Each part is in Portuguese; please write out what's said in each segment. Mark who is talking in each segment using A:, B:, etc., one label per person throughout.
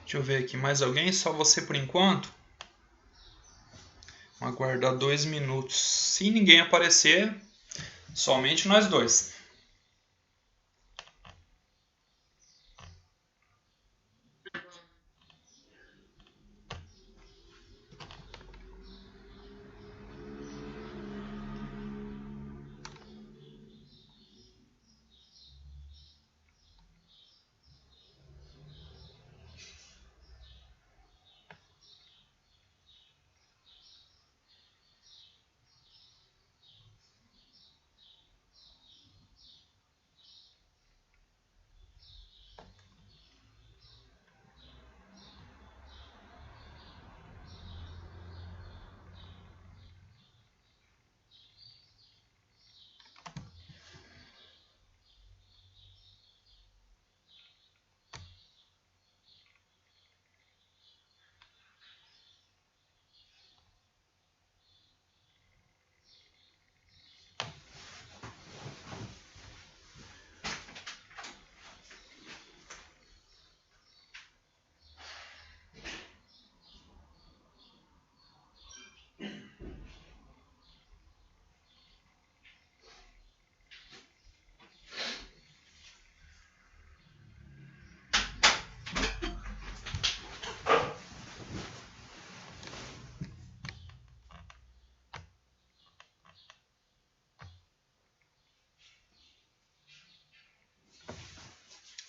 A: Deixa eu ver aqui, mais alguém? Só você por enquanto? Vamos aguardar 2 minutos. Se ninguém aparecer, somente nós dois.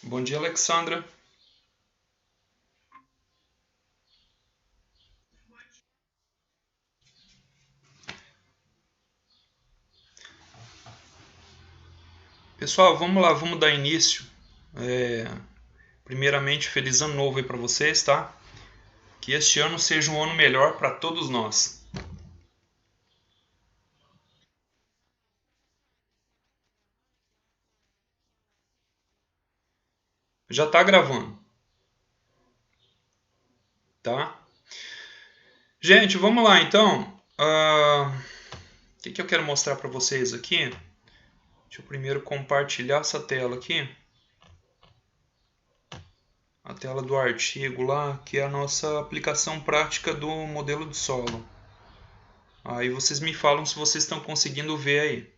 A: Bom dia, Alexandra. Pessoal, vamos lá, vamos dar início. Primeiramente, feliz ano novo aí para vocês, tá? Que este ano seja um ano melhor para todos nós. Já está gravando, tá? Gente, vamos lá então. O que eu quero mostrar para vocês aqui? Deixa eu primeiro compartilhar essa tela aqui. A tela do artigo lá, que é a nossa aplicação prática do modelo de solo. Aí vocês me falam se vocês estão conseguindo ver aí.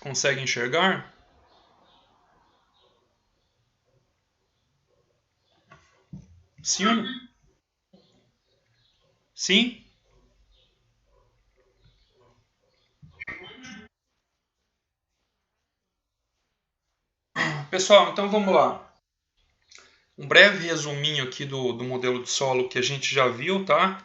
A: Conseguem enxergar? Sim ou não? Sim? Pessoal, então vamos lá. Um breve resuminho aqui do modelo de solo que a gente já viu, tá?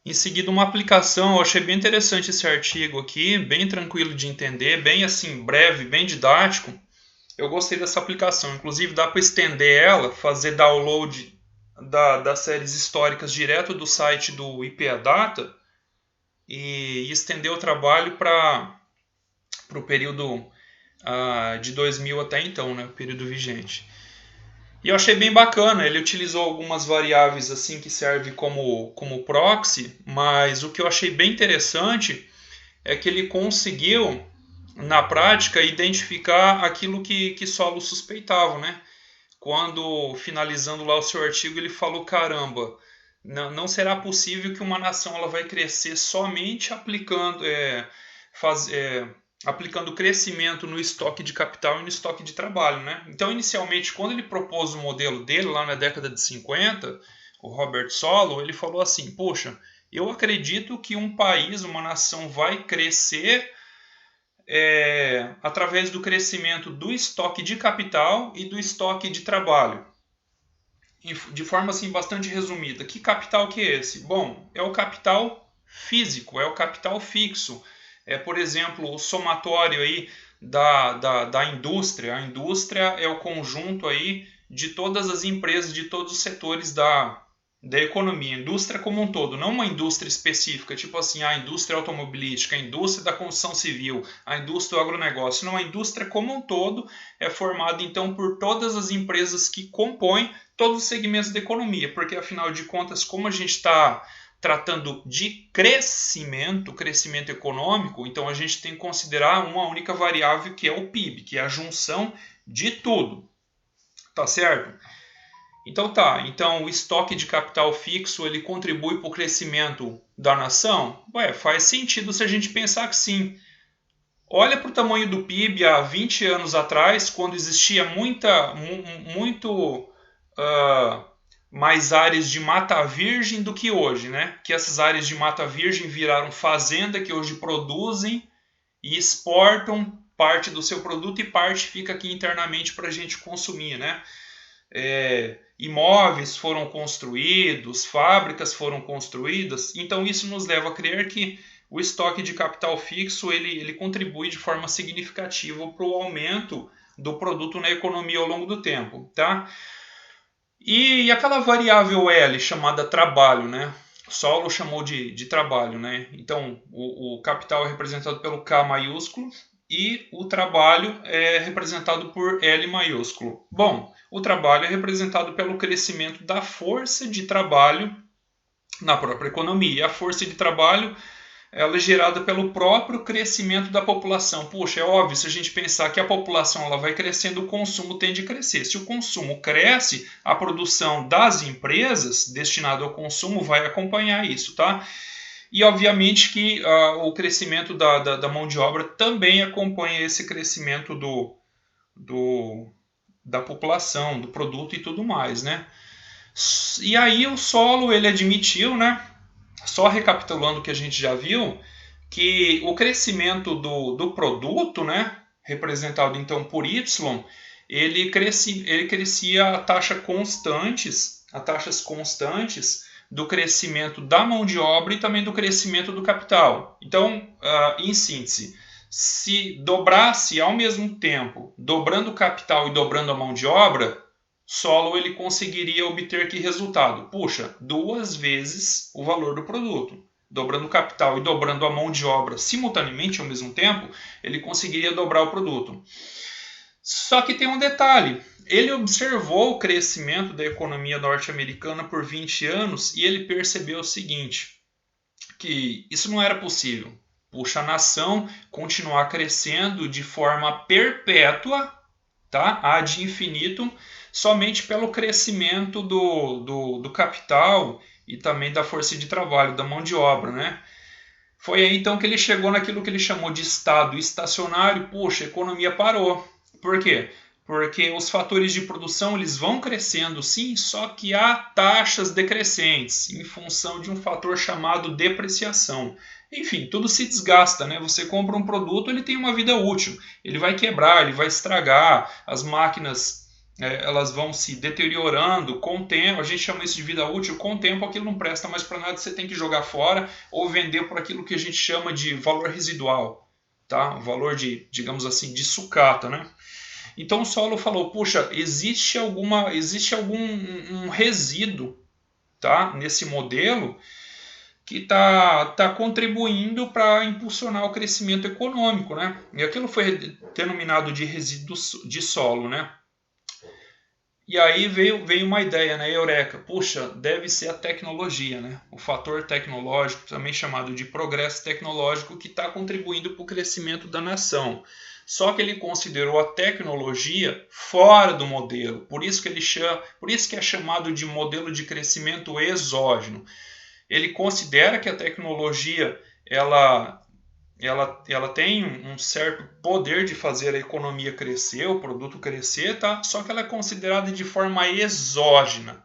A: Em seguida, uma aplicação. Eu achei bem interessante esse artigo aqui, bem tranquilo de entender, bem assim, breve, bem didático. Eu gostei dessa aplicação. Inclusive, dá para estender ela, fazer download das séries históricas direto do site do IPAdata e estender o trabalho para o período de 2000 até então, né, o período vigente. E eu achei bem bacana, ele utilizou algumas variáveis assim que servem como proxy, mas o que eu achei bem interessante é que ele conseguiu, na prática, identificar aquilo que Solo suspeitava, né? Quando, finalizando lá o seu artigo, ele falou, caramba, não será possível que uma nação ela vai crescer somente aplicando crescimento no estoque de capital e no estoque de trabalho, né? Então, inicialmente, quando ele propôs o modelo dele, lá na década de 50, o Robert Solow, ele falou assim, poxa, eu acredito que um país, uma nação vai crescer através do crescimento do estoque de capital e do estoque de trabalho. De forma assim bastante resumida, que capital que é esse? Bom, é o capital físico, é o capital fixo. Por exemplo, o somatório aí da indústria. A indústria é o conjunto aí de todas as empresas, de todos os setores da economia, a indústria como um todo, não uma indústria específica, tipo assim, a indústria automobilística, a indústria da construção civil, a indústria do agronegócio, não, a indústria como um todo é formada então por todas as empresas que compõem todos os segmentos da economia, porque afinal de contas, como a gente está tratando de crescimento econômico, então a gente tem que considerar uma única variável que é o PIB, que é a junção de tudo. Tá certo? Então o estoque de capital fixo ele contribui para o crescimento da nação? Faz sentido se a gente pensar que sim. Olha para o tamanho do PIB há 20 anos atrás, quando existia muito mais áreas de mata virgem do que hoje, né? Que essas áreas de mata virgem viraram fazenda, que hoje produzem e exportam parte do seu produto e parte fica aqui internamente para a gente consumir, né? Imóveis foram construídos, fábricas foram construídas, então isso nos leva a crer que o estoque de capital fixo ele contribui de forma significativa para o aumento do produto na economia ao longo do tempo, tá? E aquela variável L chamada trabalho, né? Saulo chamou de trabalho, né? Então o capital é representado pelo K maiúsculo e o trabalho é representado por L maiúsculo. Bom, o trabalho é representado pelo crescimento da força de trabalho na própria economia. E a força de trabalho ela é gerada pelo próprio crescimento da população. Puxa, é óbvio, se a gente pensar que a população ela vai crescendo, o consumo tende a crescer. Se o consumo cresce, a produção das empresas destinada ao consumo vai acompanhar isso, tá? E, obviamente, que o crescimento da mão de obra também acompanha esse crescimento da população, do produto e tudo mais, né? E aí o Solow, ele admitiu, né? Só recapitulando o que a gente já viu, que o crescimento do produto, né? Representado, então, por Y, ele crescia a taxas constantes do crescimento da mão de obra e também do crescimento do capital. Então, em síntese, se dobrasse ao mesmo tempo, dobrando o capital e dobrando a mão de obra, Solow ele conseguiria obter que resultado? Puxa, 2 vezes o valor do produto. Dobrando o capital e dobrando a mão de obra simultaneamente ao mesmo tempo, ele conseguiria dobrar o produto. Só que tem um detalhe. Ele observou o crescimento da economia norte-americana por 20 anos e ele percebeu o seguinte, que isso não era possível. Puxa, a nação continuar crescendo de forma perpétua, tá? Ad infinitum, somente pelo crescimento do capital e também da força de trabalho, da mão de obra, né? Foi aí então que ele chegou naquilo que ele chamou de estado estacionário. Puxa, a economia parou. Por quê? Porque os fatores de produção eles vão crescendo sim, só que há taxas decrescentes em função de um fator chamado depreciação. Enfim, tudo se desgasta, né? Você compra um produto, ele tem uma vida útil, ele vai quebrar, ele vai estragar, as máquinas elas vão se deteriorando com o tempo, a gente chama isso de vida útil, com o tempo aquilo não presta mais para nada, você tem que jogar fora ou vender por aquilo que a gente chama de valor residual, tá? O valor de, digamos assim, de sucata, né? Então o Solow falou, puxa, existe algum resíduo, tá, nesse modelo que está contribuindo para impulsionar o crescimento econômico, né? E aquilo foi denominado de resíduo de solo, né? E aí veio uma ideia, né? Eureka, puxa, deve ser a tecnologia, né? O fator tecnológico, também chamado de progresso tecnológico, que está contribuindo para o crescimento da nação. Só que ele considerou a tecnologia fora do modelo, por isso que é chamado de modelo de crescimento exógeno. Ele considera que a tecnologia ela tem um certo poder de fazer a economia crescer, o produto crescer, tá? Só que ela é considerada de forma exógena.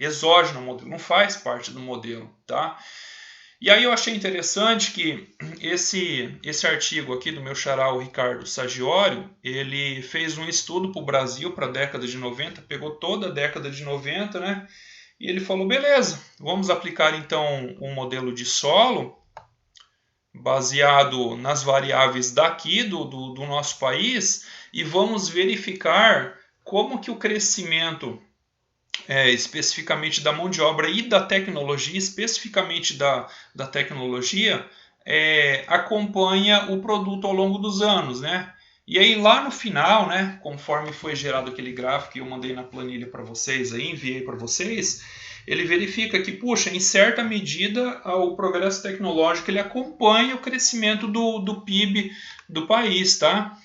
A: Exógena o modelo, não faz parte do modelo, tá? E aí eu achei interessante que esse artigo aqui do meu xará, o Ricardo Saggiori, ele fez um estudo para o Brasil, para a década de 90, pegou toda a década de 90, né? E ele falou, beleza, vamos aplicar então um modelo de solo baseado nas variáveis daqui do nosso país e vamos verificar como que o crescimento especificamente da mão de obra e da tecnologia, especificamente da tecnologia, acompanha o produto ao longo dos anos, né? E aí lá no final, né, conforme foi gerado aquele gráfico que eu mandei na planilha para vocês, aí, enviei para vocês, ele verifica que, puxa, em certa medida o progresso tecnológico ele acompanha o crescimento do PIB do país, tá?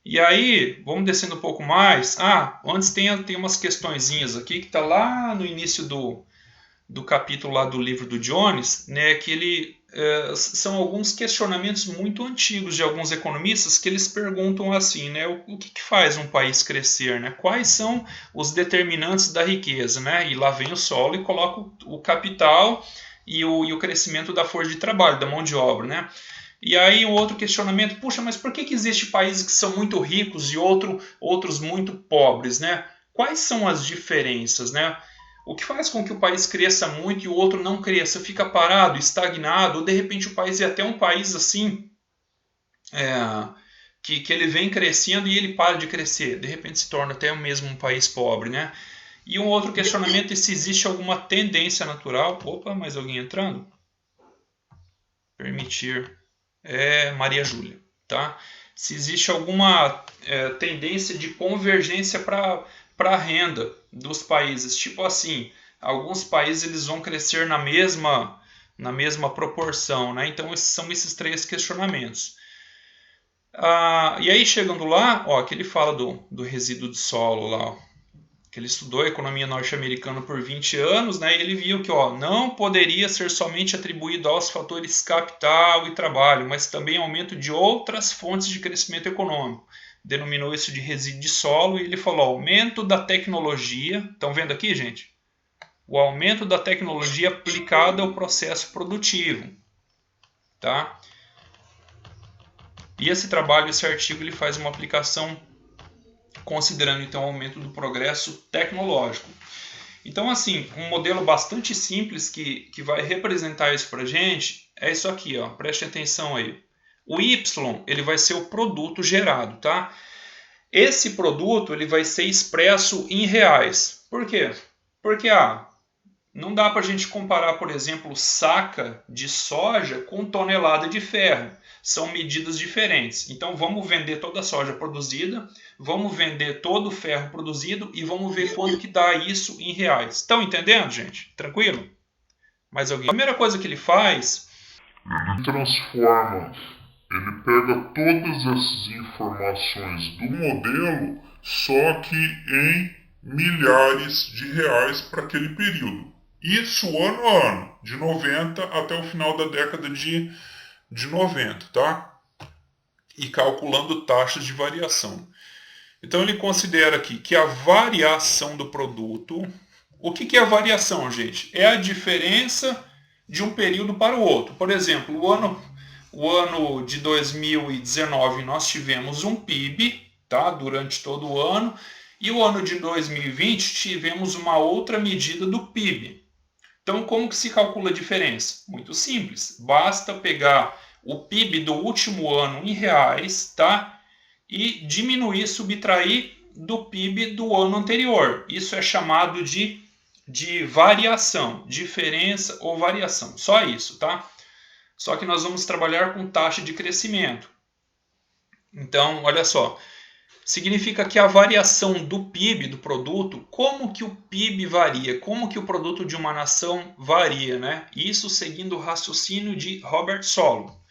A: E aí, vamos descendo um pouco mais. Antes tem umas questõezinhas aqui que está lá no início do capítulo lá do livro do Jones, né, que ele são alguns questionamentos muito antigos de alguns economistas que eles perguntam assim, né, o que faz um país crescer, né? Quais são os determinantes da riqueza, né? E lá vem o solo e coloca o capital e o crescimento da força de trabalho, da mão de obra, né? E aí um outro questionamento, puxa, mas por que existem países que são muito ricos e outros muito pobres, né? Quais são as diferenças, né? O que faz com que o país cresça muito e o outro não cresça? Fica parado, estagnado, ou de repente o país é até um país assim, que ele vem crescendo e ele para de crescer. De repente se torna até mesmo um país pobre, né? E um outro questionamento é se existe alguma tendência natural. Opa, mais alguém entrando? Permitir. Maria Júlia, tá? Se existe alguma tendência de convergência para a renda dos países, tipo assim, alguns países eles vão crescer na mesma proporção, né? Então são esses três questionamentos. E aí chegando lá, que ele fala do resíduo de solo lá, ó, que ele estudou a economia norte-americana por 20 anos, né, e ele viu que não poderia ser somente atribuído aos fatores capital e trabalho, mas também aumento de outras fontes de crescimento econômico. Denominou isso de resíduo de solo e ele falou aumento da tecnologia. Estão vendo aqui, gente? O aumento da tecnologia aplicada ao processo produtivo. Tá? E esse trabalho, esse artigo, ele faz uma aplicação considerando então o aumento do progresso tecnológico. Então, assim, um modelo bastante simples que vai representar isso para a gente é isso aqui, ó, preste atenção aí. O Y ele vai ser o produto gerado, tá? Esse produto ele vai ser expresso em reais. Por quê? Porque não dá para a gente comparar, por exemplo, saca de soja com tonelada de ferro. São medidas diferentes. Então vamos vender toda a soja produzida, vamos vender todo o ferro produzido e vamos ver quanto que dá isso em reais. Estão entendendo, gente? Tranquilo? Mais alguém? A primeira coisa que ele faz...
B: Ele transforma, ele pega todas essas informações do modelo, só que em milhares de reais para aquele período. Isso ano a ano, de 90 até o final da década de 90, tá? E calculando taxas de variação. Então ele considera aqui que a variação do produto... O que é a variação, gente? É a diferença de um período para o outro. Por exemplo, o ano de 2019 nós tivemos um PIB, tá? Durante todo o ano. E o ano de 2020 tivemos uma outra medida do PIB. Então, como que se calcula a diferença? Muito simples. Basta pegar o PIB do último ano em reais, tá? E diminuir, subtrair do PIB do ano anterior. Isso é chamado de variação, diferença ou variação. Só isso, tá? Só que nós vamos trabalhar com taxa de crescimento. Então, olha só. Significa que a variação do PIB, do produto, como que o PIB varia, como que o produto de uma nação varia, né? Isso seguindo o raciocínio de Robert Solow.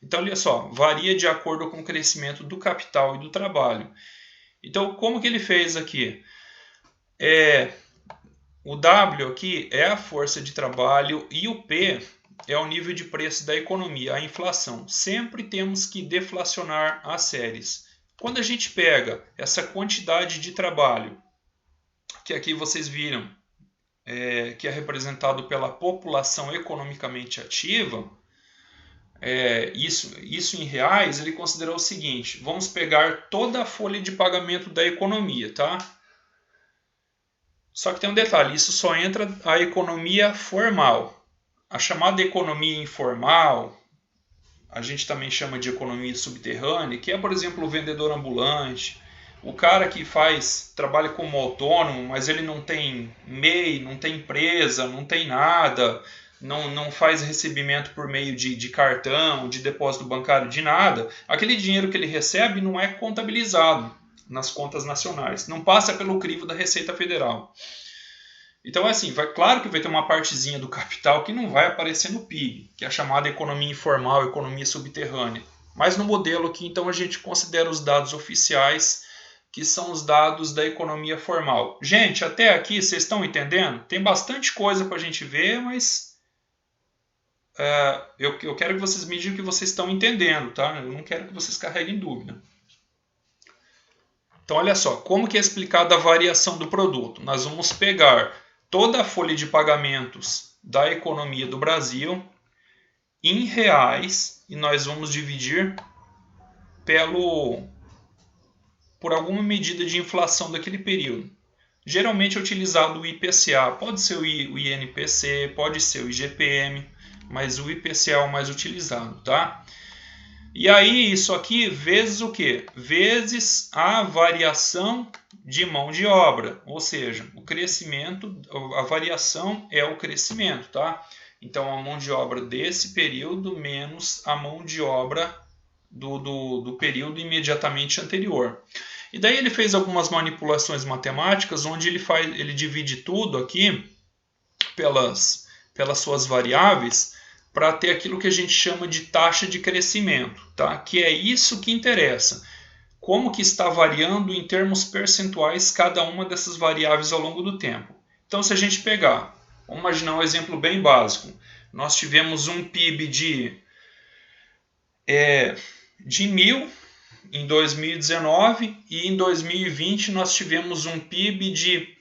B: Então, olha só, varia de acordo com o crescimento do capital e do trabalho. Então, como que ele fez aqui? O W aqui é a força de trabalho e o P é o nível de preço da economia, a inflação. Sempre temos que deflacionar as séries. Quando a gente pega essa quantidade de trabalho, que aqui vocês viram, que é representado pela população economicamente ativa, isso em reais, ele considerou o seguinte: vamos pegar toda a folha de pagamento da economia, tá? Só que tem um detalhe, isso só entra a economia formal. A chamada economia informal, a gente também chama de economia subterrânea, que é, por exemplo, o vendedor ambulante, o cara que trabalha como autônomo, mas ele não tem MEI, não tem empresa, não tem nada, não faz recebimento por meio de cartão, de depósito bancário, de nada. Aquele dinheiro que ele recebe não é contabilizado nas contas nacionais, não passa pelo crivo da Receita Federal.
A: Então, assim, claro que vai ter uma partezinha do capital que não vai aparecer no PIB, que é a chamada economia informal, economia subterrânea. Mas no modelo aqui, então, a gente considera os dados oficiais, que são os dados da economia formal. Gente, até aqui, vocês estão entendendo? Tem bastante coisa para a gente ver, mas eu quero que vocês me digam que vocês estão entendendo, tá? Eu não quero que vocês carreguem dúvida. Então, olha só, como que é explicada a variação do produto? Nós vamos pegar toda a folha de pagamentos da economia do Brasil em reais e nós vamos dividir por alguma medida de inflação daquele período. Geralmente é utilizado o IPCA, pode ser o INPC, pode ser o IGPM, mas o IPCA é o mais utilizado, tá? E aí isso aqui vezes o quê? Vezes a variação de mão de obra, ou seja, o crescimento, a variação é o crescimento, tá? Então a mão de obra desse período menos a mão de obra do período imediatamente anterior. E daí ele fez algumas manipulações matemáticas onde ele divide tudo aqui pelas suas variáveis para ter aquilo que a gente chama de taxa de crescimento, tá? Que é isso que interessa. Como que está variando em termos percentuais cada uma dessas variáveis ao longo do tempo. Então, se a gente pegar, vamos imaginar um exemplo bem básico. Nós tivemos um PIB de 1.000 em 2019 e em 2020 nós tivemos um PIB de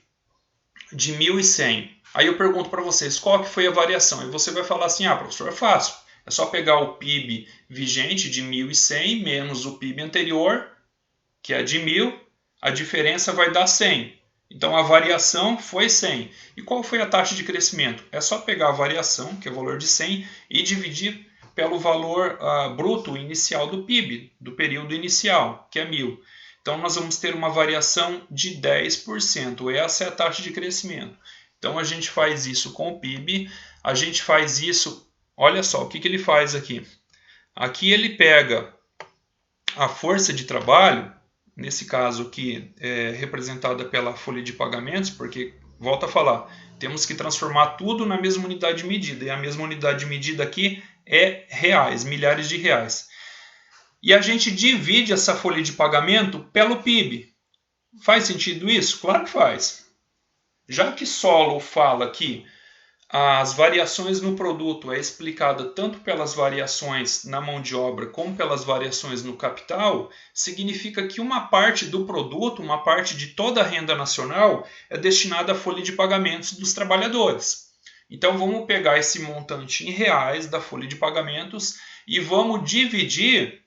A: 1.100. Aí eu pergunto para vocês, qual que foi a variação? E você vai falar assim, professor, é fácil. É só pegar o PIB vigente de 1.100 menos o PIB anterior, que é de 1.000, a diferença vai dar 100. Então a variação foi 100. E qual foi a taxa de crescimento? É só pegar a variação, que é o valor de 100, e dividir pelo valor bruto inicial do PIB, do período inicial, que é 1.000. Então nós vamos ter uma variação de 10%. Essa é a taxa de crescimento. Então a gente faz isso com o PIB, a gente faz isso, olha só, o que ele faz aqui? Aqui ele pega a força de trabalho, nesse caso aqui é representada pela folha de pagamentos, porque, volto a falar, temos que transformar tudo na mesma unidade de medida, e a mesma unidade de medida aqui é reais, milhares de reais. E a gente divide essa folha de pagamento pelo PIB. Faz sentido isso? Claro que faz. Já que Solow fala que as variações no produto é explicada tanto pelas variações na mão de obra como pelas variações no capital, significa que uma parte do produto, uma parte de toda a renda nacional é destinada à folha de pagamentos dos trabalhadores. Então vamos pegar esse montante em reais da folha de pagamentos e vamos dividir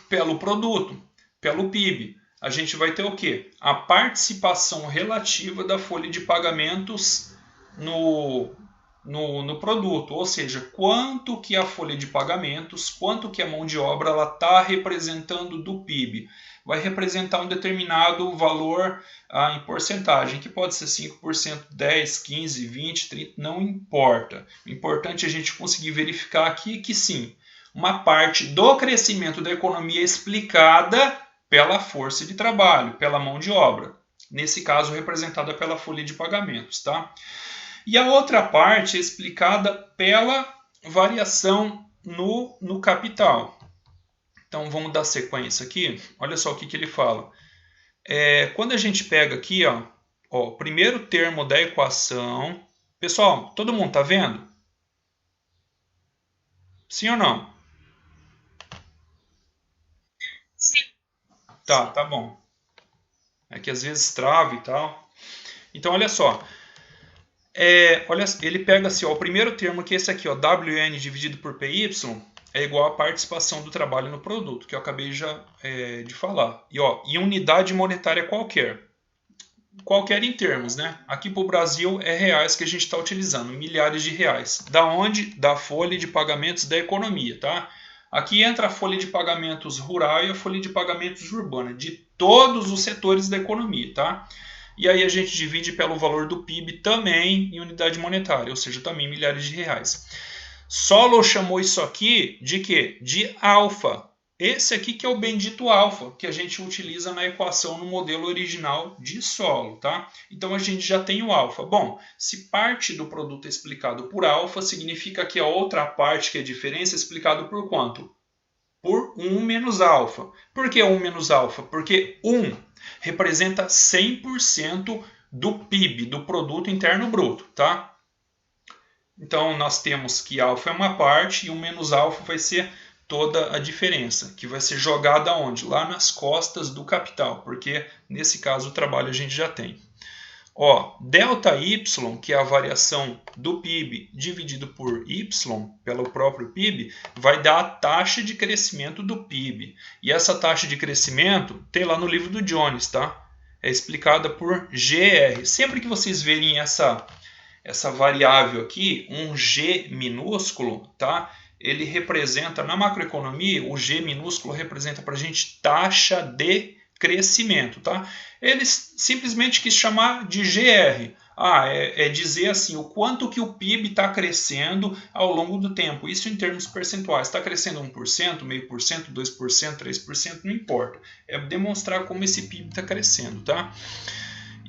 A: pelo produto, pelo PIB. A gente vai ter o quê? A participação relativa da folha de pagamentos no produto, ou seja, quanto que a folha de pagamentos, quanto que a mão de obra está representando do PIB. Vai representar um determinado valor em porcentagem, que pode ser 5%, 10%, 15%, 20%, 30%, não importa. O importante é a gente conseguir verificar aqui que sim, uma parte do crescimento da economia é explicada pela força de trabalho, pela mão de obra. Nesse caso, representada pela folha de pagamentos, tá? E a outra parte é explicada pela variação no capital. Então, vamos dar sequência aqui. Olha só o que ele fala. Quando a gente pega aqui, o primeiro termo da equação... Pessoal, todo mundo está vendo? Sim ou não?
C: Sim.
A: Tá bom. É que às vezes trava e tal. Então, olha só. Ele pega assim, o primeiro termo, que é esse aqui, WN dividido por PY, é igual à participação do trabalho no produto, que eu acabei já de falar. E unidade monetária qualquer. Qualquer em termos, né? Aqui para o Brasil é reais que a gente está utilizando, milhares de reais. Da onde? Da folha de pagamentos da economia, tá? Aqui entra a folha de pagamentos rural e a folha de pagamentos urbana, de todos os setores da economia, tá? E aí a gente divide pelo valor do PIB também em unidade monetária, ou seja, também milhares de reais. Solow chamou isso aqui de quê? De alfa. esse aqui que é o bendito alfa, que a gente utiliza na equação no modelo original de solo, tá? Então a gente já tem o alfa. Bom, se parte do produto é explicado por alfa, significa que a outra parte, que é a diferença, é explicado por quanto? Por 1 menos alfa. Por que 1 menos alfa? Porque 1 representa 100% do PIB, do Produto Interno Bruto, tá? Então nós temos que alfa é uma parte e 1 menos alfa vai ser toda a diferença, que vai ser jogada onde? Lá nas costas do capital, porque nesse caso o trabalho a gente já tem. Ó, delta y, que é a variação do PIB dividido por y, pelo próprio PIB, vai dar a taxa de crescimento do PIB. E essa taxa de crescimento tem lá no livro do Jones, tá? É explicada por GR. Sempre que vocês verem essa variável aqui, um G minúsculo, tá? Ele representa, na macroeconomia, o G minúsculo representa para a gente taxa de crescimento, tá? Ele simplesmente quis chamar de GR. É dizer assim, o quanto que o PIB está crescendo ao longo do tempo. Isso em termos percentuais. Está crescendo 1%, 0,5%, 2%, 3%, não importa. É demonstrar como esse PIB está crescendo, tá?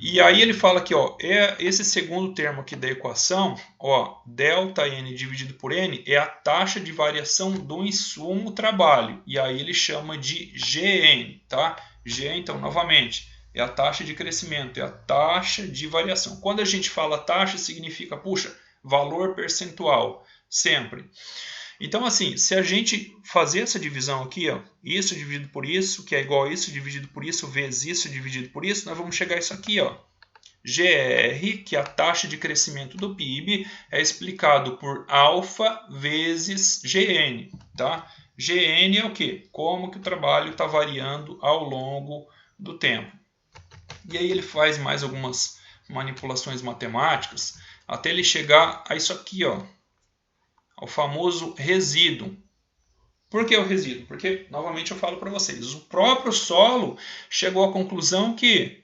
A: E aí ele fala aqui, ó, esse segundo termo aqui da equação, ó, delta N dividido por N é a taxa de variação do insumo trabalho. E aí ele chama de GN, tá? G, então, novamente, é a taxa de crescimento, é a taxa de variação. Quando a gente fala taxa, significa, puxa, valor percentual, sempre. Então, assim, se a gente fazer essa divisão aqui, ó, isso dividido por isso, que é igual a isso dividido por isso, vezes isso dividido por isso, nós vamos chegar a isso aqui, ó. GR, que é a taxa de crescimento do PIB, é explicado por alfa vezes GN, tá? GN é o quê? Como que o trabalho está variando ao longo do tempo. E aí ele faz mais algumas manipulações matemáticas, até ele chegar a isso aqui, ó. O famoso resíduo. Por que o resíduo? Porque, novamente, eu falo para vocês, o próprio solo chegou à conclusão que,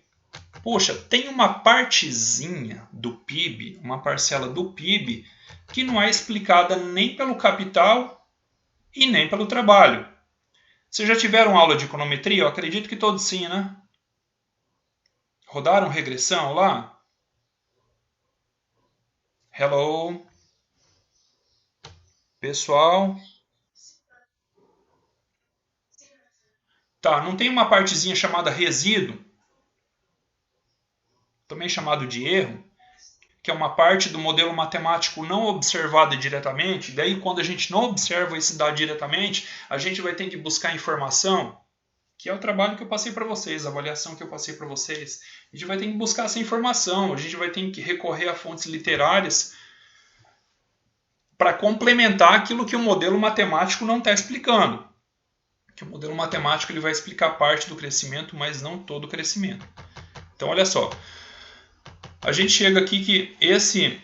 A: poxa, tem uma partezinha do PIB, uma parcela do PIB, que não é explicada nem pelo capital e nem pelo trabalho. Vocês já tiveram aula de econometria? Eu acredito que todos sim, né? Rodaram regressão lá? Hello? Pessoal? Tá, não tem uma partezinha chamada resíduo, também chamado de erro, que é uma parte do modelo matemático não observada diretamente. Daí, quando a gente não observa esse dado diretamente, a gente vai ter que buscar informação, que é o trabalho que eu passei para vocês, a avaliação que eu passei para vocês. A gente vai ter que buscar essa informação, a gente vai ter que recorrer a fontes literárias para complementar aquilo que o modelo matemático não está explicando. Que o modelo matemático ele vai explicar parte do crescimento, mas não todo o crescimento. Então, olha só. A gente chega aqui que esse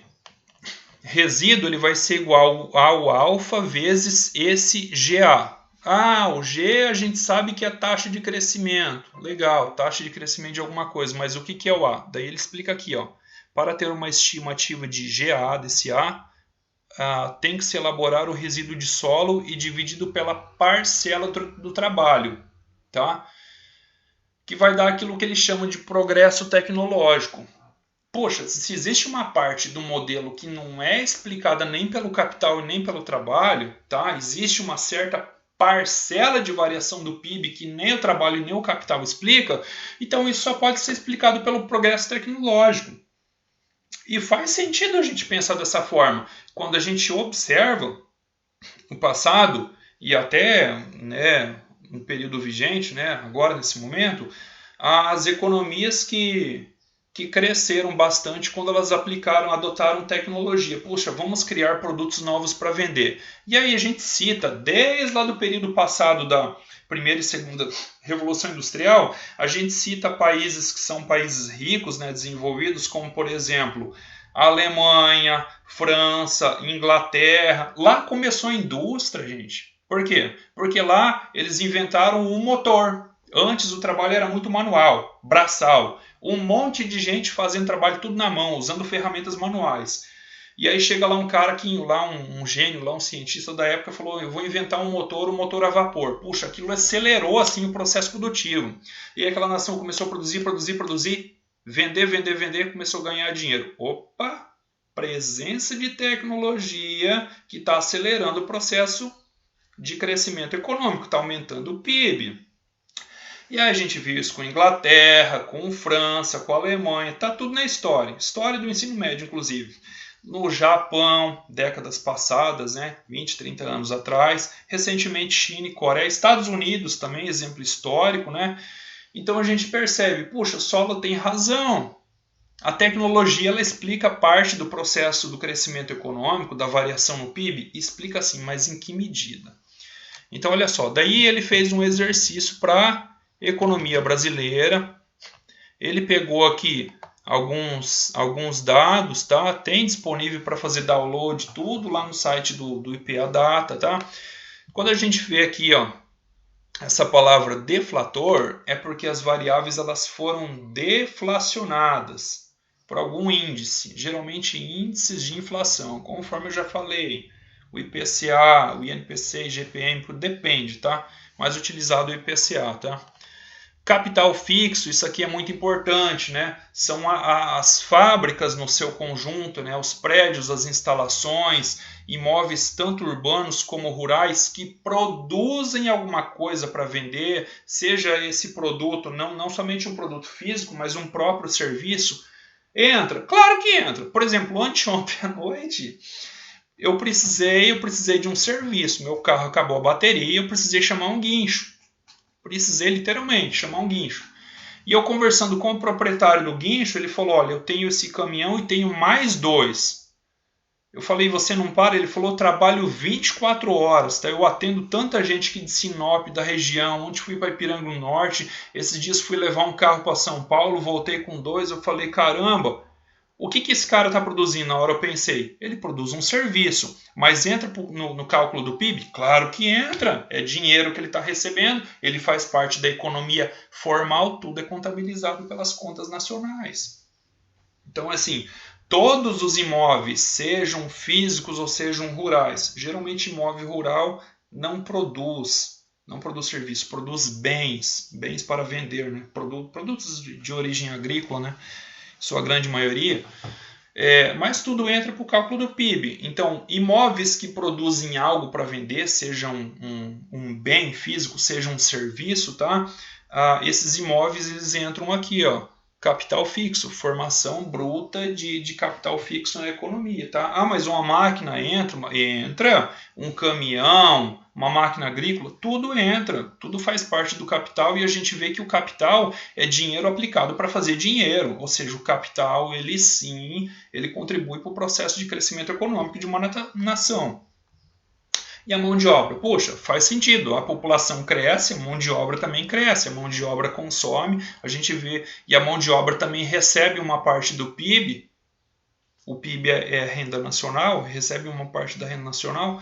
A: resíduo ele vai ser igual ao alfa vezes esse GA. O G a gente sabe que é a taxa de crescimento. Legal, taxa de crescimento de alguma coisa. Mas o que é o A? Daí ele explica aqui, ó. Para ter uma estimativa de GA desse A, tem que se elaborar o resíduo de solo e dividido pela parcela do trabalho, tá? Que vai dar aquilo que eles chamam de progresso tecnológico. Poxa, se existe uma parte do modelo que não é explicada nem pelo capital e nem pelo trabalho, tá? Existe uma certa parcela de variação do PIB que nem o trabalho e nem o capital explica, então isso só pode ser explicado pelo progresso tecnológico. E faz sentido a gente pensar dessa forma. Quando a gente observa o passado e até no período vigente, agora nesse momento, as economias que cresceram bastante quando elas adotaram tecnologia. Puxa, vamos criar produtos novos para vender. E aí a gente cita, desde lá do período passado da primeira e segunda revolução industrial, a gente cita países que são países ricos, desenvolvidos, como por exemplo, a Alemanha, França, Inglaterra. Lá começou a indústria, gente. Por quê? Porque lá eles inventaram um motor. Antes o trabalho era muito manual, braçal. Um monte de gente fazendo trabalho tudo na mão, usando ferramentas manuais. E aí chega lá um cara, um gênio, lá um cientista da época, falou, eu vou inventar um motor a vapor. Puxa, aquilo acelerou assim o processo produtivo. E aí aquela nação começou a produzir, vender, começou a ganhar dinheiro. Opa, presença de tecnologia que está acelerando o processo de crescimento econômico, está aumentando o PIB. E aí a gente viu isso com a Inglaterra, com a França, com a Alemanha, está tudo na história do ensino médio, inclusive. No Japão, décadas passadas, 20, 30 anos atrás, recentemente China e Coreia, Estados Unidos também, exemplo histórico, Então a gente percebe, puxa, Solo tem razão. A tecnologia ela explica parte do processo do crescimento econômico, da variação no PIB, explica assim, mas em que medida? Então olha só, daí ele fez um exercício para economia brasileira, ele pegou aqui alguns dados, tá? Tem disponível para fazer download tudo lá no site do IPA Data, tá? Quando a gente vê aqui, essa palavra deflator, é porque as variáveis elas foram deflacionadas por algum índice, geralmente índices de inflação, conforme eu já falei, o IPCA, o INPC, IGPM, depende, tá? Mais utilizado o IPCA, tá? Capital fixo, isso aqui é muito importante, São as fábricas no seu conjunto, os prédios, as instalações, imóveis tanto urbanos como rurais que produzem alguma coisa para vender, seja esse produto, não somente um produto físico, mas um próprio serviço. Entra? Claro que entra. Por exemplo, anteontem à noite, eu precisei de um serviço, meu carro acabou a bateria, eu precisei chamar um guincho. Precisei literalmente chamar um guincho. E eu conversando com o proprietário do guincho, ele falou, olha, eu tenho esse caminhão e tenho mais 2. Eu falei, você não para? Ele falou, eu trabalho 24 horas, tá? Eu atendo tanta gente aqui de Sinop, da região, ontem fui para Ipiranga do Norte, esses dias fui levar um carro para São Paulo, voltei com 2, eu falei, caramba, o que esse cara está produzindo? Na hora eu pensei, ele produz um serviço, mas entra no cálculo do PIB? Claro que entra, é dinheiro que ele está recebendo, ele faz parte da economia formal, tudo é contabilizado pelas contas nacionais. Então, assim, todos os imóveis, sejam físicos ou sejam rurais, geralmente imóvel rural não produz serviço, produz bens para vender, produtos de origem agrícola, sua grande maioria, mas tudo entra para o cálculo do PIB. Então, imóveis que produzem algo para vender, seja um bem físico, seja um serviço, tá? Esses imóveis eles entram aqui, capital fixo, formação bruta de capital fixo na economia, tá? Mas uma máquina entra, um caminhão, uma máquina agrícola, tudo entra, tudo faz parte do capital e a gente vê que o capital é dinheiro aplicado para fazer dinheiro, ou seja, o capital, ele contribui para o processo de crescimento econômico de uma nação. E a mão de obra? Poxa, faz sentido. A população cresce, a mão de obra também cresce, a mão de obra consome, a gente vê, e a mão de obra também recebe uma parte do PIB. O PIB é renda nacional, recebe uma parte da renda nacional.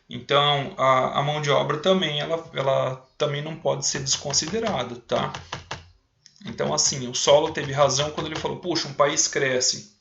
A: Então, a mão de obra também, ela também não pode ser desconsiderada, tá? Então, assim, o Solo teve razão quando ele falou, puxa, um país cresce.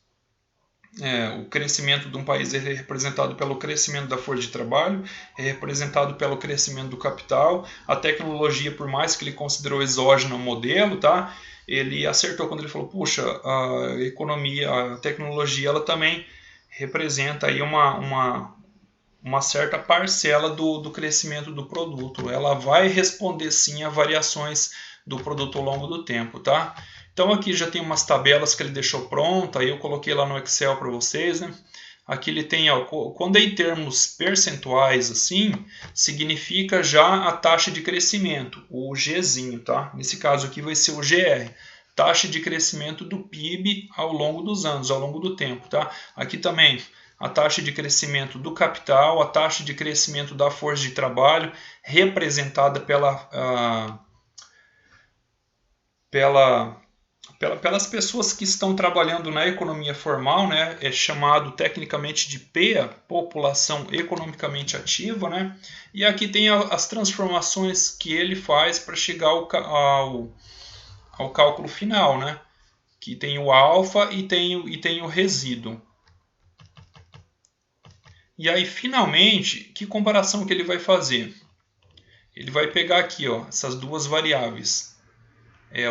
A: O crescimento de um país é representado pelo crescimento da força de trabalho, é representado pelo crescimento do capital. A tecnologia, por mais que ele considerou exógeno ao modelo, tá? Ele acertou quando ele falou, puxa, a economia, a tecnologia, ela também representa aí uma certa parcela do crescimento do produto. Ela vai responder sim a variações do produto ao longo do tempo, tá? Então aqui já tem umas tabelas que ele deixou pronta, aí eu coloquei lá no Excel para vocês, Aqui ele tem, quando é em termos percentuais assim, significa já a taxa de crescimento, o Gzinho, tá? Nesse caso aqui vai ser o GR, taxa de crescimento do PIB ao longo dos anos, ao longo do tempo, tá? Aqui também a taxa de crescimento do capital, a taxa de crescimento da força de trabalho, representada pelas pessoas que estão trabalhando na economia formal, é chamado tecnicamente de PEA, população economicamente ativa, E aqui tem as transformações que ele faz para chegar ao cálculo final, Que tem o alfa e tem o resíduo. E aí, finalmente, que comparação que ele vai fazer? Ele vai pegar aqui, ó, essas duas variáveis,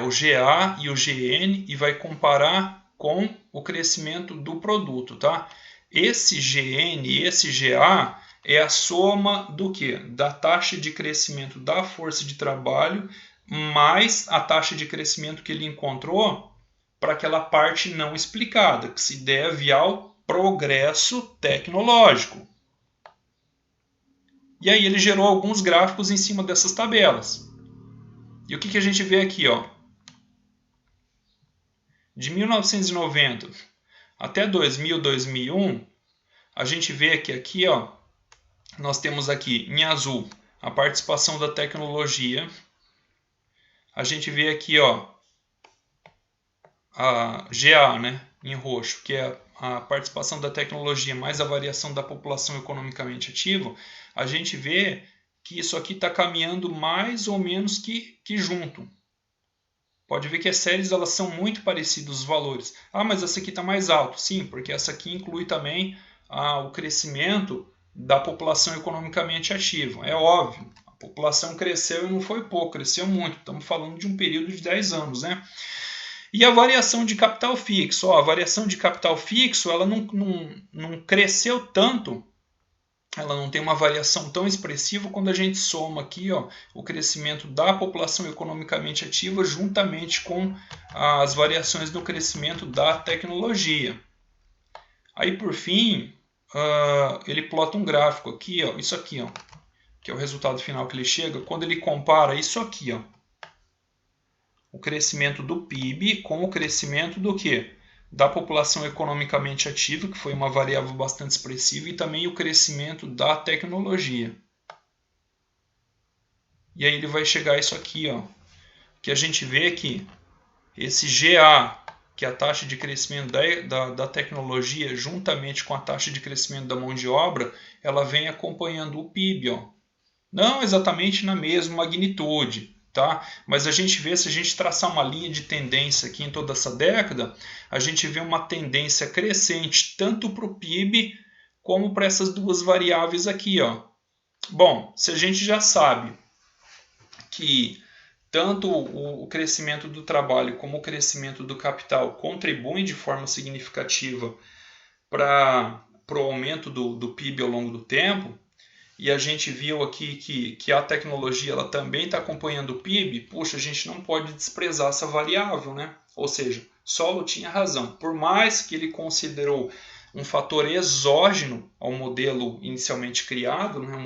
A: o GA e o GN, e vai comparar com o crescimento do produto, tá? Esse GN e esse GA é a soma do quê? Da taxa de crescimento da força de trabalho mais a taxa de crescimento que ele encontrou para aquela parte não explicada, que se deve ao progresso tecnológico. E aí ele gerou alguns gráficos em cima dessas tabelas. E o que a gente vê aqui, ó? De 1990 até 2000, 2001, a gente vê que aqui, ó, nós temos aqui em azul a participação da tecnologia. A gente vê aqui, ó, a GA, né, em roxo, que é a participação da tecnologia mais a variação da população economicamente ativa. A gente vê que isso aqui está caminhando mais ou menos que junto. Pode ver que as séries elas são muito parecidas os valores. Ah, mas essa aqui está mais alto. Sim, porque essa aqui inclui também o crescimento da população economicamente ativa. É óbvio, a população cresceu e não foi pouco, cresceu muito. Estamos falando de um período de 10 anos, né? E a variação de capital fixo. Ó, a variação de capital fixo ela não cresceu tanto, ela não tem uma variação tão expressiva quando a gente soma aqui, ó, o crescimento da população economicamente ativa juntamente com as variações do crescimento da tecnologia. Aí, por fim, ele plota um gráfico aqui, ó, isso aqui, ó, que é o resultado final que ele chega, quando ele compara isso aqui, ó, o crescimento do PIB com o crescimento do quê? Da população economicamente ativa, que foi uma variável bastante expressiva, e também o crescimento da tecnologia. E aí ele vai chegar a isso aqui, ó, que a gente vê que esse GA, que é a taxa de crescimento da tecnologia, juntamente com a taxa de crescimento da mão de obra, ela vem acompanhando o PIB, ó. Não exatamente na mesma magnitude, tá? Mas a gente vê, se a gente traçar uma linha de tendência aqui em toda essa década, a gente vê uma tendência crescente tanto para o PIB como para essas duas variáveis aqui, ó. Bom, se a gente já sabe que tanto o crescimento do trabalho como o crescimento do capital contribuem de forma significativa para o aumento do PIB ao longo do tempo, e a gente viu aqui que a tecnologia ela também está acompanhando o PIB, puxa, a gente não pode desprezar essa variável, né? Ou seja, Solow tinha razão. Por mais que ele considerou um fator exógeno ao modelo inicialmente criado, né?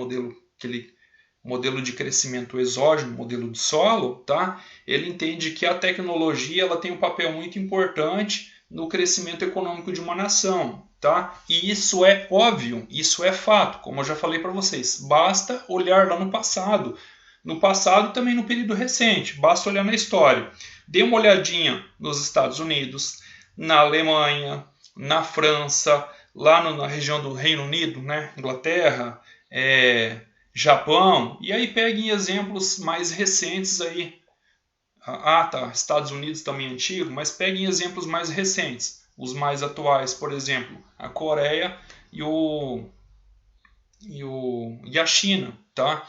A: Modelo de crescimento exógeno, modelo de Solow, tá? Ele entende que a tecnologia ela tem um papel muito importante no crescimento econômico de uma nação. Tá? E isso é óbvio, isso é fato, como eu já falei para vocês. Basta olhar lá no passado e também no período recente, basta olhar na história. Dê uma olhadinha nos Estados Unidos, na Alemanha, na França, lá na região do Reino Unido, né? Inglaterra, Japão, e aí peguem exemplos mais recentes aí. Tá, Estados Unidos também é antigo, mas peguem exemplos mais recentes. Os mais atuais, por exemplo, a Coreia e a China, tá?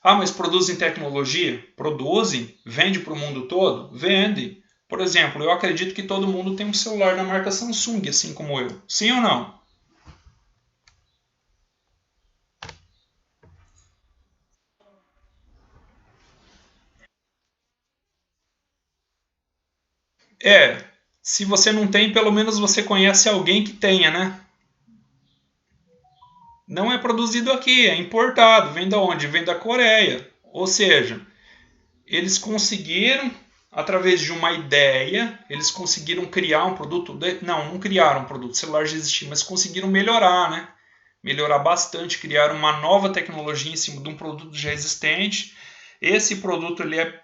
A: Ah, mas produzem tecnologia? Produzem. Vende para o mundo todo? Vende. Por exemplo, eu acredito que todo mundo tem um celular da marca Samsung, assim como eu. Sim ou não? Se você não tem, pelo menos você conhece alguém que tenha, né? Não é produzido aqui, é importado. Vem da onde? Vem da Coreia. Ou seja, eles conseguiram, através de uma ideia, eles conseguiram criar um produto. Não criaram um produto, o celular já existia, mas conseguiram melhorar, né? Melhorar bastante, criar uma nova tecnologia em cima de um produto já existente. Esse produto ele é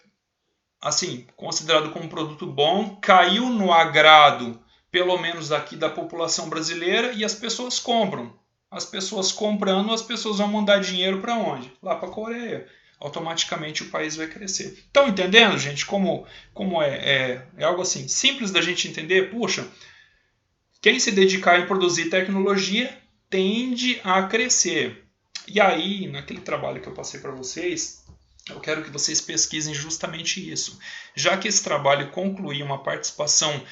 A: assim, considerado como um produto bom, caiu no agrado, pelo menos aqui da população brasileira, e as pessoas compram. As pessoas comprando, as pessoas vão mandar dinheiro para onde? Lá para a Coreia. Automaticamente o país vai crescer. Estão entendendo, gente, como é algo assim simples da gente entender? Puxa, quem se dedicar em produzir tecnologia tende a crescer. E aí, naquele trabalho que eu passei para vocês, eu quero que vocês pesquisem justamente isso. Já que esse trabalho concluiu uma participação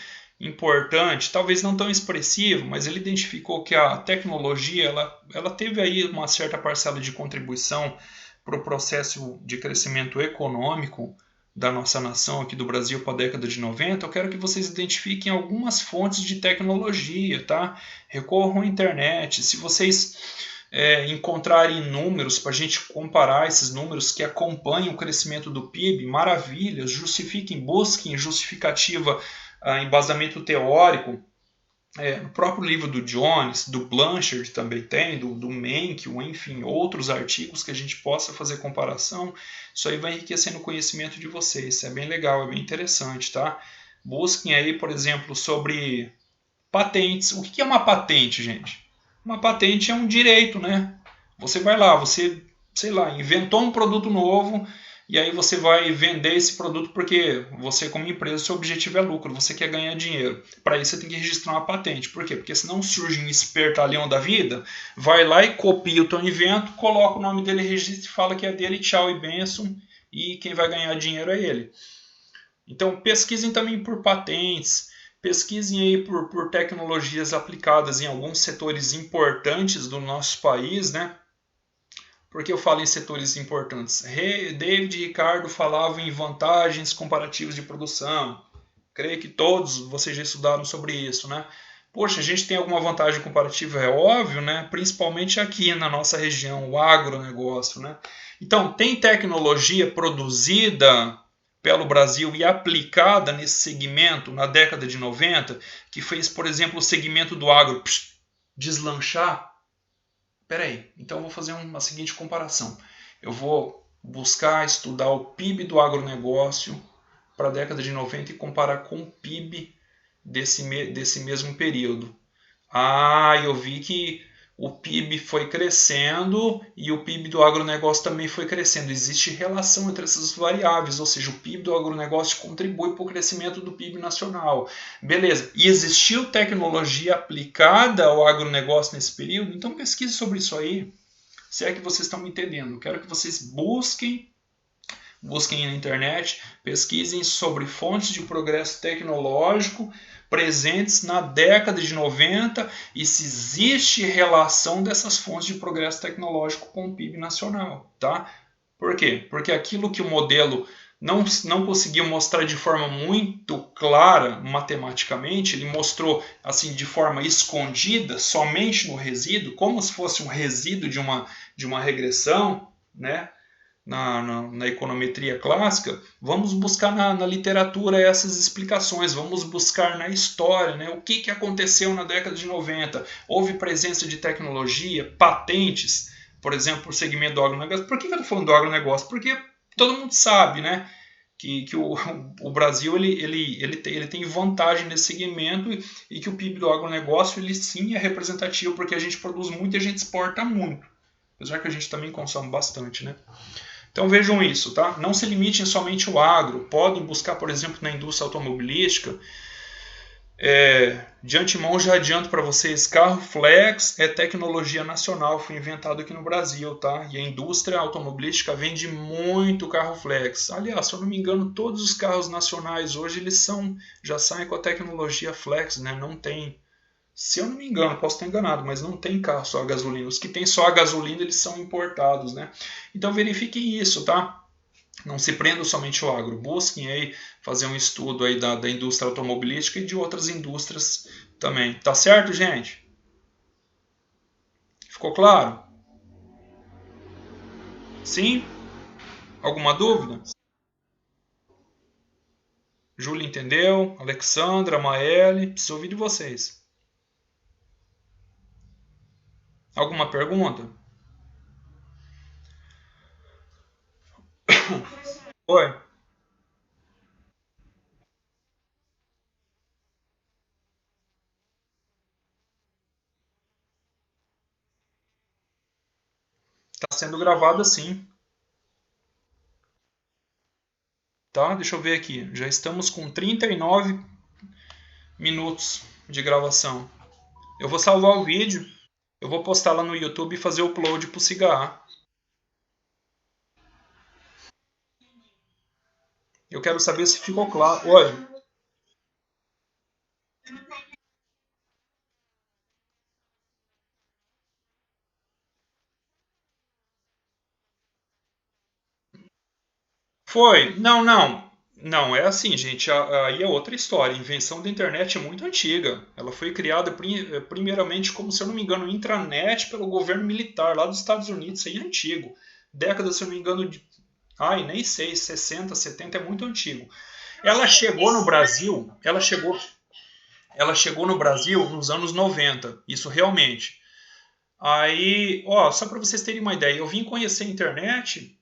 A: importante, talvez não tão expressiva, mas ele identificou que a tecnologia ela teve aí uma certa parcela de contribuição para o processo de crescimento econômico da nossa nação aqui do Brasil para a década de 90, eu quero que vocês identifiquem algumas fontes de tecnologia, tá? Recorram à internet. Se vocês encontrarem números para a gente comparar esses números que acompanham o crescimento do PIB, maravilha, justifiquem, busquem justificativa, embasamento teórico. No próprio livro do Jones, do Blanchard também tem, do Menck, enfim, outros artigos que a gente possa fazer comparação. Isso aí vai enriquecendo o conhecimento de vocês. Isso é bem legal, é bem interessante, tá? Busquem aí, por exemplo, sobre patentes. O que é uma patente, gente? Uma patente é um direito, né? Você vai lá, você, sei lá, inventou um produto novo e aí você vai vender esse produto porque você, como empresa, seu objetivo é lucro, você quer ganhar dinheiro. Para isso você tem que registrar uma patente. Por quê? Porque senão surge um espertalhão da vida, vai lá e copia o teu invento, coloca o nome dele, registra e fala que é dele, tchau e benção, e quem vai ganhar dinheiro é ele. Então pesquisem também por patentes, pesquisem aí por tecnologias aplicadas em alguns setores importantes do nosso país, né? Por que eu falo em setores importantes? David e Ricardo falavam em vantagens comparativas de produção. Creio que todos vocês já estudaram sobre isso, né? Poxa, a gente tem alguma vantagem comparativa, é óbvio, né? Principalmente aqui na nossa região, o agronegócio, né? Então, tem tecnologia produzida pelo Brasil e aplicada nesse segmento na década de 90, que fez, por exemplo, o segmento do agro deslanchar. Peraí, então eu vou fazer uma seguinte comparação. Eu vou buscar estudar o PIB do agronegócio para a década de 90 e comparar com o PIB desse mesmo período. Eu vi que o PIB foi crescendo e o PIB do agronegócio também foi crescendo. Existe relação entre essas variáveis, ou seja, o PIB do agronegócio contribui para o crescimento do PIB nacional. Beleza, e existiu tecnologia aplicada ao agronegócio nesse período? Então pesquise sobre isso aí, se é que vocês estão me entendendo. Eu quero que vocês busquem na internet, pesquisem sobre fontes de progresso tecnológico presentes na década de 90 e se existe relação dessas fontes de progresso tecnológico com o PIB nacional, tá? Por quê? Porque aquilo que o modelo não conseguiu mostrar de forma muito clara matematicamente, ele mostrou assim de forma escondida, somente no resíduo, como se fosse um resíduo de uma regressão, né? Na econometria clássica, vamos buscar na literatura essas explicações, vamos buscar na história, né, o que aconteceu na década de 90. Houve presença de tecnologia, patentes, por exemplo, o segmento do agronegócio. Por que eu estou falando do agronegócio? Porque todo mundo sabe, né, que o Brasil ele tem vantagem nesse segmento e que o PIB do agronegócio ele sim é representativo porque a gente produz muito e a gente exporta muito, apesar que a gente também consome bastante, né? Então vejam isso, tá? Não se limitem somente ao agro. Podem buscar, por exemplo, na indústria automobilística. De antemão já adianto para vocês, carro flex é tecnologia nacional, foi inventado aqui no Brasil, tá? E a indústria automobilística vende muito carro flex. Aliás, se eu não me engano, todos os carros nacionais hoje já saem com a tecnologia flex, né? Não tem, se eu não me engano, posso estar enganado, mas não tem carro só a gasolina. Os que tem só a gasolina, eles são importados, né? Então verifiquem isso, tá? Não se prendam somente ao agro. Busquem aí fazer um estudo aí da indústria automobilística e de outras indústrias também. Tá certo, gente? Ficou claro? Sim? Alguma dúvida? Júlia entendeu? Alexandra, Maele, preciso ouvir de vocês. Alguma pergunta? Oi. Está sendo gravado assim, tá? Deixa eu ver aqui. Já estamos com 39 minutos de gravação. Eu vou salvar o vídeo. Eu vou postar lá no YouTube e fazer o upload pro Cigarra. Eu quero saber se ficou claro. Oi. Foi. Não, não. Não, é assim, gente. Aí é outra história. A invenção da internet é muito antiga. Ela foi criada primeiramente, como se eu não me engano, intranet pelo governo militar lá dos Estados Unidos. Isso aí é antigo. Década, se eu não me engano, de. Ai, nem sei, 60, 70 é muito antigo. Ela chegou no Brasil, ela chegou no Brasil nos anos 90, isso realmente. Aí, ó, só para vocês terem uma ideia, eu vim conhecer a internet,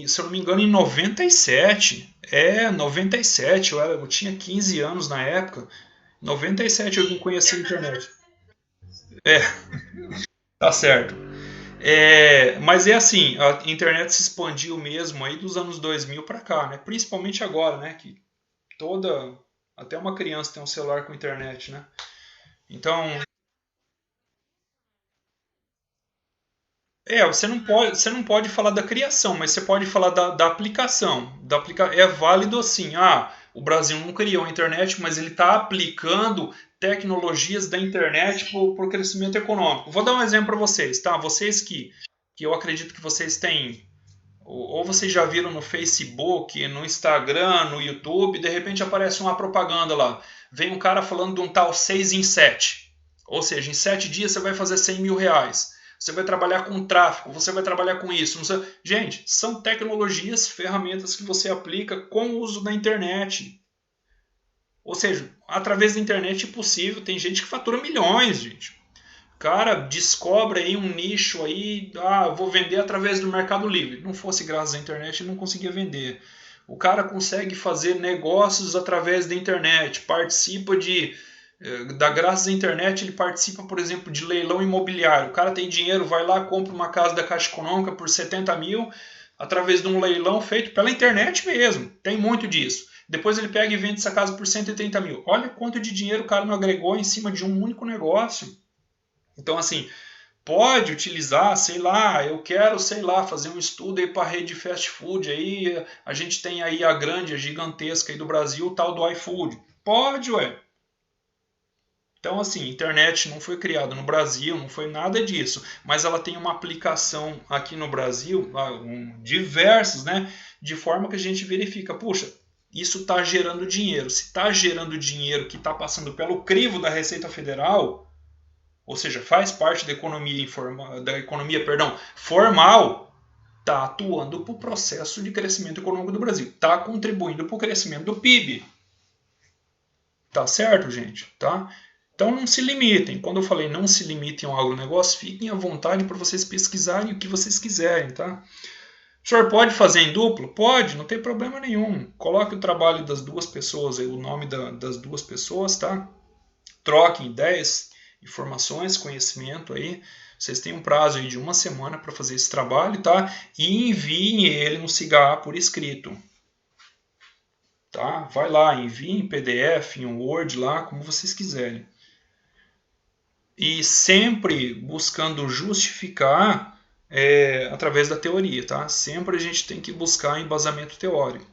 A: se eu não me engano, em 97. 97, eu tinha 15 anos na época. Em 97 eu vim conhecer a internet. É, tá certo. Mas é assim, a internet se expandiu mesmo aí dos anos 2000 para cá, né? Principalmente agora, né? Que toda, até uma criança tem um celular com internet, né? Então, você não pode falar da criação, mas você pode falar da aplicação. É válido assim, o Brasil não criou a internet, mas ele está aplicando tecnologias da internet para o crescimento econômico. Vou dar um exemplo para vocês, tá? Vocês que eu acredito que vocês têm, ou vocês já viram no Facebook, no Instagram, no YouTube, de repente aparece uma propaganda lá. Vem um cara falando de um tal 6 em 7. Ou seja, em 7 dias você vai fazer 100 mil reais. Você vai trabalhar com tráfego, você vai trabalhar com isso. Gente, são tecnologias, ferramentas que você aplica com o uso da internet. Ou seja, através da internet é possível. Tem gente que fatura milhões, gente. O cara descobre aí um nicho aí, eu vou vender através do Mercado Livre. Não fosse graças à internet, ele não conseguia vender. O cara consegue fazer negócios através da internet, participa da graças à internet, ele participa, por exemplo, de leilão imobiliário. O cara tem dinheiro, vai lá, compra uma casa da Caixa Econômica por 70 mil, através de um leilão feito pela internet mesmo. Tem muito disso. Depois ele pega e vende essa casa por 130 mil. Olha quanto de dinheiro o cara não agregou em cima de um único negócio. Então, assim, pode utilizar, sei lá, eu quero, sei lá, fazer um estudo aí para a rede de fast food. Aí a gente tem aí a grande, a gigantesca aí do Brasil, o tal do iFood. Pode, ué. Então, assim, internet não foi criada no Brasil, não foi nada disso, mas ela tem uma aplicação aqui no Brasil, diversos, né? De forma que a gente verifica, puxa, isso está gerando dinheiro. Se está gerando dinheiro que está passando pelo crivo da Receita Federal, ou seja, faz parte da economia formal, está atuando para o processo de crescimento econômico do Brasil, está contribuindo para o crescimento do PIB. Tá certo, gente? Tá? Então não se limitem. Quando eu falei não se limitem ao agronegócio, fiquem à vontade para vocês pesquisarem o que vocês quiserem, tá? O senhor pode fazer em duplo? Pode, não tem problema nenhum. Coloque o trabalho das duas pessoas, aí, o nome das duas pessoas, tá? Troquem ideias, informações, conhecimento aí. Vocês têm um prazo aí de uma semana para fazer esse trabalho, tá? E enviem ele no Cigarra por escrito. Tá? Vai lá, envie em PDF, em Word lá, como vocês quiserem. E sempre buscando justificar através da teoria, tá? Sempre a gente tem que buscar embasamento teórico.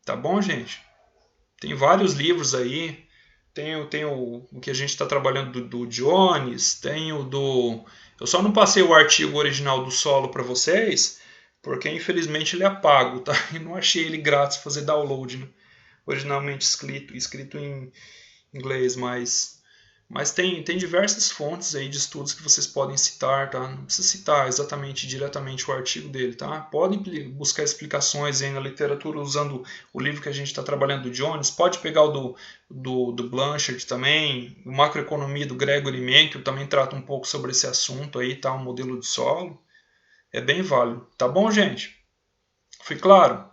A: Tá bom, gente? Tem vários livros aí. Tem o que a gente está trabalhando do Jones, tem o do... Eu só não passei o artigo original do solo para vocês, porque infelizmente ele é pago, tá? E não achei ele grátis fazer download, né? Originalmente escrito em inglês, mas tem diversas fontes aí de estudos que vocês podem citar, tá? Não precisa citar exatamente diretamente o artigo dele, tá? Podem buscar explicações aí na literatura usando o livro que a gente está trabalhando do Jones, pode pegar o do Blanchard também, o Macroeconomia do Gregory Menkel também trata um pouco sobre esse assunto aí, tá? Um modelo de solo. É bem válido. Tá bom, gente? Foi claro?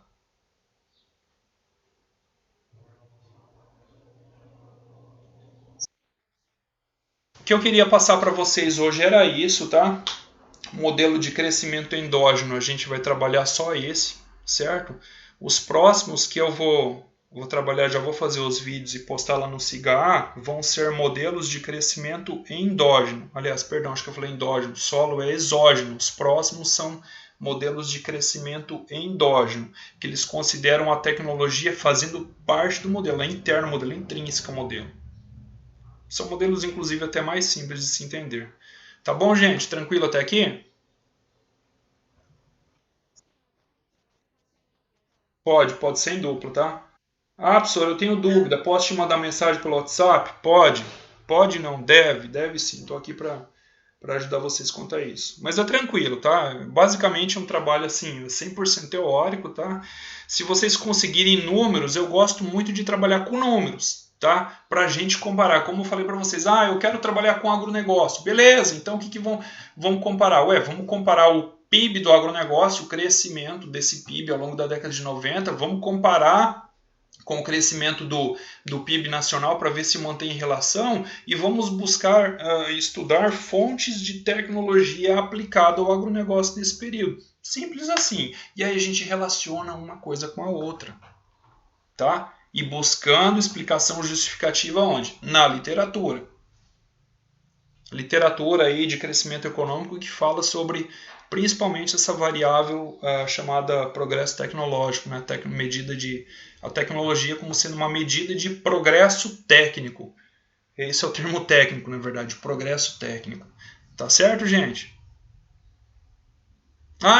A: O que eu queria passar para vocês hoje era isso, tá? Modelo de crescimento endógeno, a gente vai trabalhar só esse, certo? Os próximos que eu vou vou trabalhar, já vou fazer os vídeos e postar lá no SIGA, vão ser modelos de crescimento endógeno. Aliás, perdão, acho que eu falei endógeno, solo é exógeno. Os próximos são modelos de crescimento endógeno, que eles consideram a tecnologia fazendo parte do modelo, é interno ao modelo, é intrínseca ao modelo. São modelos, inclusive, até mais simples de se entender. Tá bom, gente? Tranquilo até aqui? Pode ser em duplo, tá? Ah, professor, eu tenho dúvida. Posso te mandar mensagem pelo WhatsApp? Pode. Pode não, deve sim. Estou aqui para ajudar vocês quanto a isso. Mas é tranquilo, tá? Basicamente é um trabalho assim, 100% teórico, tá? Se vocês conseguirem números, eu gosto muito de trabalhar com números, tá? Para a gente comparar. Como eu falei para vocês, eu quero trabalhar com agronegócio. Beleza, então o que vamos comparar? Vamos comparar o PIB do agronegócio, o crescimento desse PIB ao longo da década de 90, vamos comparar com o crescimento do PIB nacional para ver se mantém relação e vamos buscar estudar fontes de tecnologia aplicada ao agronegócio nesse período. Simples assim. E aí a gente relaciona uma coisa com a outra. Tá? E buscando explicação justificativa onde? Na literatura. Literatura aí de crescimento econômico que fala sobre principalmente essa variável chamada progresso tecnológico, né? Medida de a tecnologia como sendo uma medida de progresso técnico. Esse é o termo técnico, na verdade, progresso técnico. Tá certo, gente?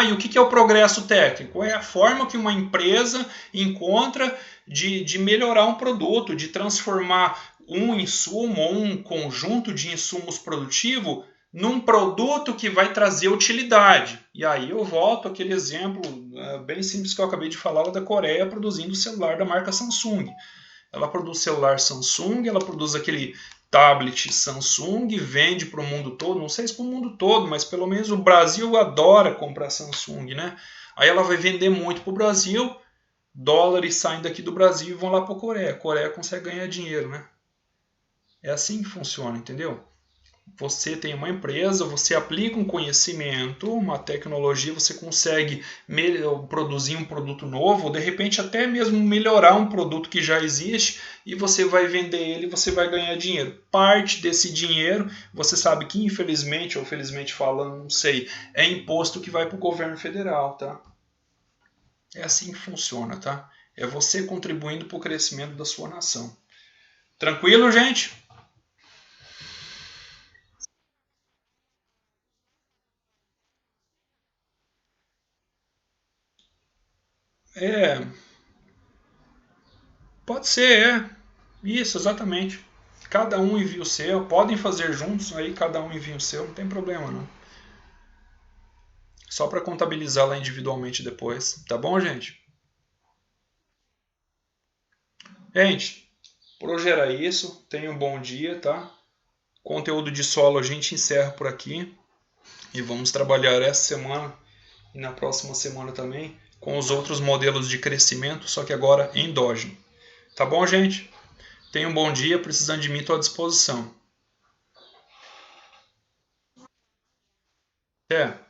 A: E o que é o progresso técnico? É a forma que uma empresa encontra de melhorar um produto, de transformar um insumo ou um conjunto de insumos produtivo num produto que vai trazer utilidade. E aí eu volto àquele exemplo bem simples que eu acabei de falar da Coreia produzindo o celular da marca Samsung. Ela produz celular Samsung, ela produz aquele tablet Samsung, vende para o mundo todo, não sei se para o mundo todo, mas pelo menos o Brasil adora comprar Samsung, né? Aí ela vai vender muito para o Brasil, dólares saem daqui do Brasil e vão lá para a Coreia. A Coreia consegue ganhar dinheiro, né? É assim que funciona, entendeu? Você tem uma empresa, você aplica um conhecimento, uma tecnologia, você consegue produzir um produto novo, ou de repente até mesmo melhorar um produto que já existe e você vai vender ele, você vai ganhar dinheiro. Parte desse dinheiro, você sabe que infelizmente, ou felizmente falando, não sei, é imposto que vai para o governo federal, tá? É assim que funciona, tá? É você contribuindo para o crescimento da sua nação. Tranquilo, gente? É, pode ser, é. Isso, exatamente. Cada um envia o seu. Podem fazer juntos, aí cada um envia o seu, não tem problema não. Só para contabilizar lá individualmente depois. Tá bom, gente? Gente, por hoje era isso. Tenha um bom dia, tá? Conteúdo de solo a gente encerra por aqui. E vamos trabalhar essa semana e na próxima semana também com os outros modelos de crescimento, só que agora endógeno. Tá bom, gente? Tenha um bom dia. Precisando de mim, estou à disposição. Até!